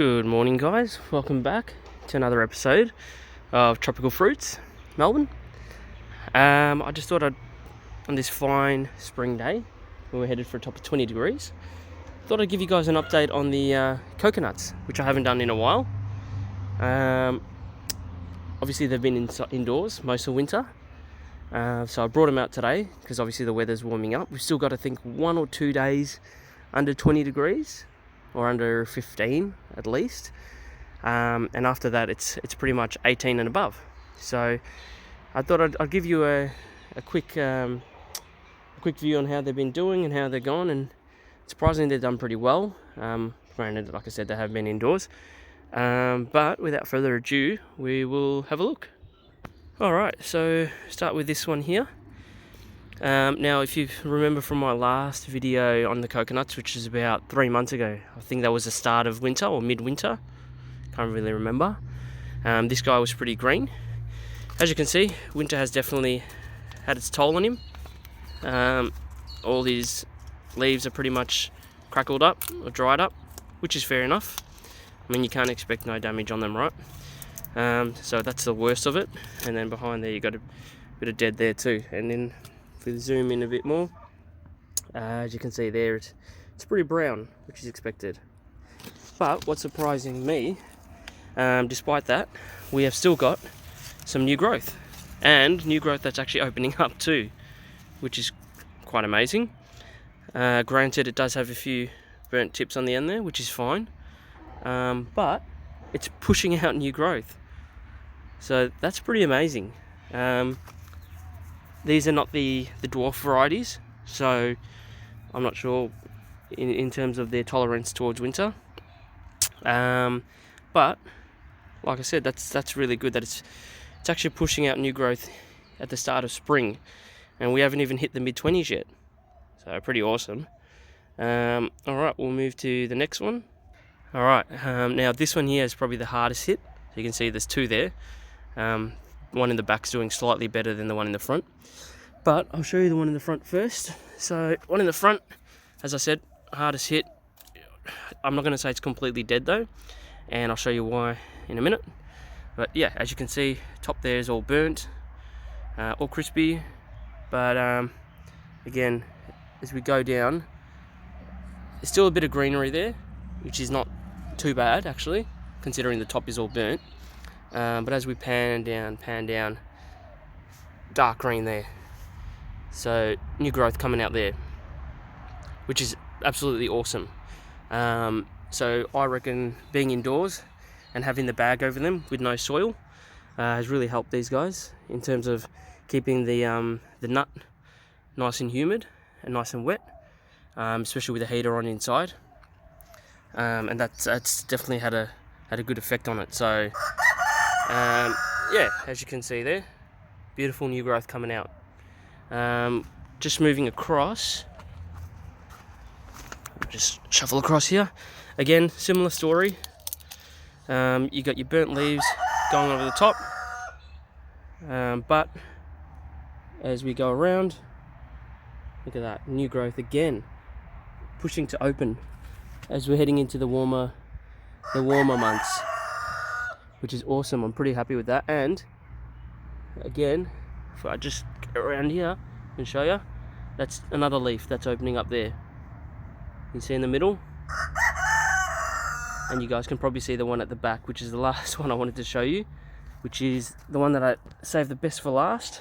Good morning, guys. Welcome back to another episode of Tropical Fruits, Melbourne. I just thought on this fine spring day, when we're headed for a top of 20 degrees, thought I'd give you guys an update on the coconuts, which I haven't done in a while. Obviously, they've been indoors most of winter, so I brought them out today because obviously the weather's warming up. We've still got, I think, 1 or 2 days under 20 degrees. Or under 15 at least, and after that it's pretty much 18 and above. So I thought I'd give you a quick view on how they've been doing and how they're gone, and surprisingly they've done pretty well. Granted, like I said, they have been indoors, but without further ado, we will have a look. Alright, so start with this one here. Now, if you remember from my last video on the coconuts, which is about 3 months ago, I think that was the start of winter or mid-winter, can't really remember. This guy was pretty green. As you can see, winter has definitely had its toll on him. All his leaves are pretty much crackled up or dried up, which is fair enough. I mean, you can't expect no damage on them, right? So that's the worst of it. And then behind there you got a bit of dead there too. And then if we zoom in a bit more, as you can see there, it's pretty brown, which is expected. But what's surprising me, despite that, we have still got some new growth, and new growth that's actually opening up too, which is quite amazing. Granted, it does have a few burnt tips on the end there, which is fine, but it's pushing out new growth, so that's pretty amazing. These are not the dwarf varieties, so I'm not sure in terms of their tolerance towards winter. But like I said, that's really good that it's actually pushing out new growth at the start of spring, and we haven't even hit the mid-20s yet, so pretty awesome. All right, we'll move to the next one. All right, now this one here is probably the hardest hit. So you can see there's two there. One in the back's doing slightly better than the one in the front, but I'll show you the one in the front first. So one in the front, as I said, hardest hit. I'm not going to say it's completely dead though, and I'll show you why in a minute. But yeah, as you can see, top there is all burnt, all crispy, but again, as we go down, there's still a bit of greenery there, which is not too bad actually, considering the top is all burnt. But as we pan down, dark green there. So new growth coming out there, which is absolutely awesome. So I reckon being indoors and having the bag over them with no soil has really helped these guys in terms of keeping the nut nice and humid and nice and wet, especially with the heater on inside. And that's definitely had a good effect on it. So yeah, as you can see there, beautiful new growth coming out. Just moving across, just shuffle across here. Again, similar story. You got your burnt leaves going over the top, but as we go around, look at that, new growth again, pushing to open as we're heading into the warmer months, which is awesome. I'm pretty happy with that. And again, if I just go around here and show you, that's another leaf that's opening up there. You see in the middle, and you guys can probably see the one at the back, which is the last one I wanted to show you, which is the one that I saved the best for last,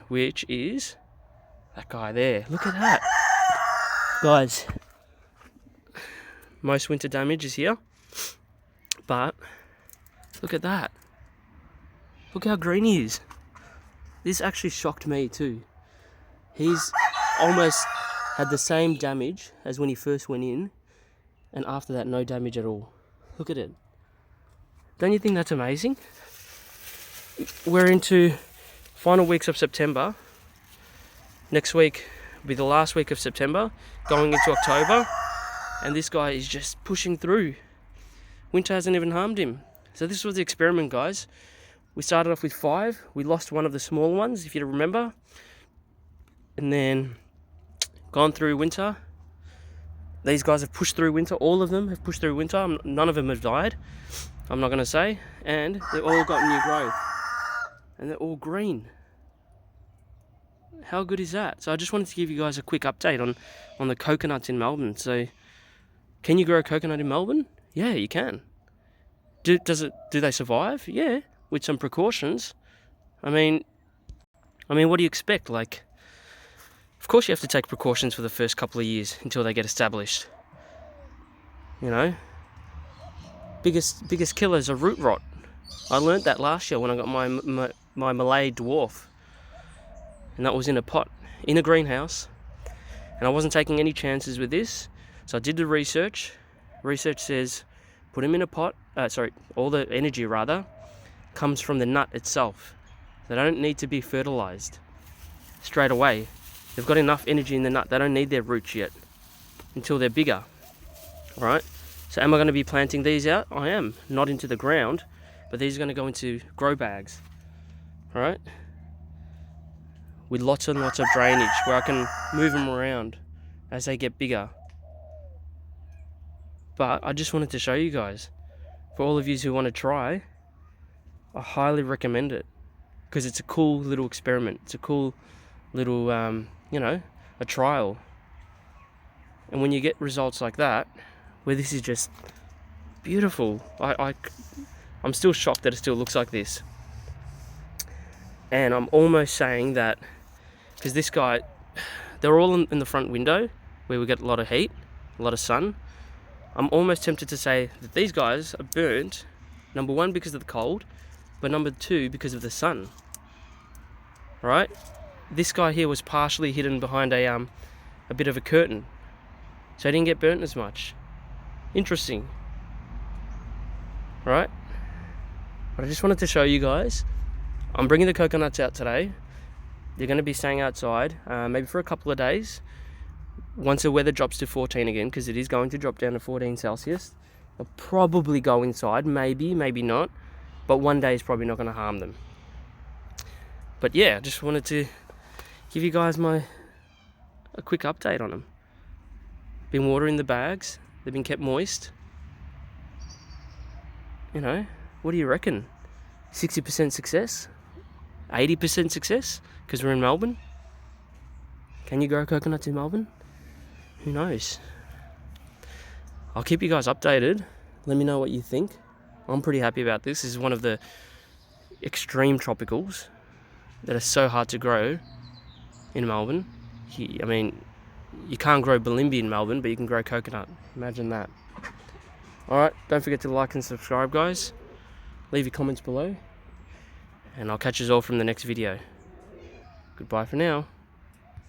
which is that guy there. Look at that, guys. Most winter damage is here, but look at that. Look how green he is. This actually shocked me too. He's almost had the same damage as when he first went in, and after that, no damage at all. Look at it. Don't you think that's amazing? We're into final weeks of September. Next week will be the last week of September, going into October, and this guy is just pushing through. Winter hasn't even harmed him. So this was the experiment, guys. We started off with 5. We lost one of the small ones, if you remember. And then gone through winter, These guys have pushed through winter. All of them have pushed through winter. None of them have died. I'm not going to say. And they've all got new growth. And they're all green. How good is that? So I just wanted to give you guys a quick update on the coconuts in Melbourne. So, can you grow a coconut in Melbourne? Yeah, you can. Do they survive? Yeah, with some precautions. I mean, what do you expect? Like, of course you have to take precautions for the first couple of years until they get established. You know, biggest killers are root rot. I learnt that last year when I got my Malay dwarf, and that was in a pot in a greenhouse, and I wasn't taking any chances with this. So I did the research. Research says put them in a pot. All the energy rather comes from the nut itself. They don't need to be fertilized straight away. They've got enough energy in the nut. They don't need their roots yet until they're bigger. All right. So am I going to be planting these out? I am. Not into the ground, but these are going to go into grow bags. All right. With lots and lots of drainage where I can move them around as they get bigger. But I just wanted to show you guys, for all of you who want to try, I highly recommend it because it's a cool little experiment. It's a cool little, a trial. And when you get results like that, where this is just beautiful, I'm still shocked that it still looks like this. And I'm almost saying that, because this guy, they're all in the front window where we get a lot of heat, a lot of sun. I'm almost tempted to say that these guys are burnt, number one, because of the cold, but number two, because of the sun. Right? This guy here was partially hidden behind a bit of a curtain, so he didn't get burnt as much. Interesting. Right? But I just wanted to show you guys. I'm bringing the coconuts out today. They're going to be staying outside, maybe for a couple of days. Once the weather drops to 14 again, because it is going to drop down to 14 Celsius, I'll probably go inside, maybe not, but one day is probably not going to harm them. But yeah, I just wanted to give you guys a quick update on them. Been watering the bags, they've been kept moist. You know, what do you reckon? 60% success? 80% success? Because we're in Melbourne? Can you grow coconuts in Melbourne? Who knows? I'll keep you guys updated. Let me know what you think. I'm pretty happy about this. This is one of the extreme tropicals that are so hard to grow in Melbourne. I mean, you can't grow Balimbi in Melbourne, but you can grow coconut. Imagine that. Alright, don't forget to like and subscribe, guys. Leave your comments below. And I'll catch you all from the next video. Goodbye for now.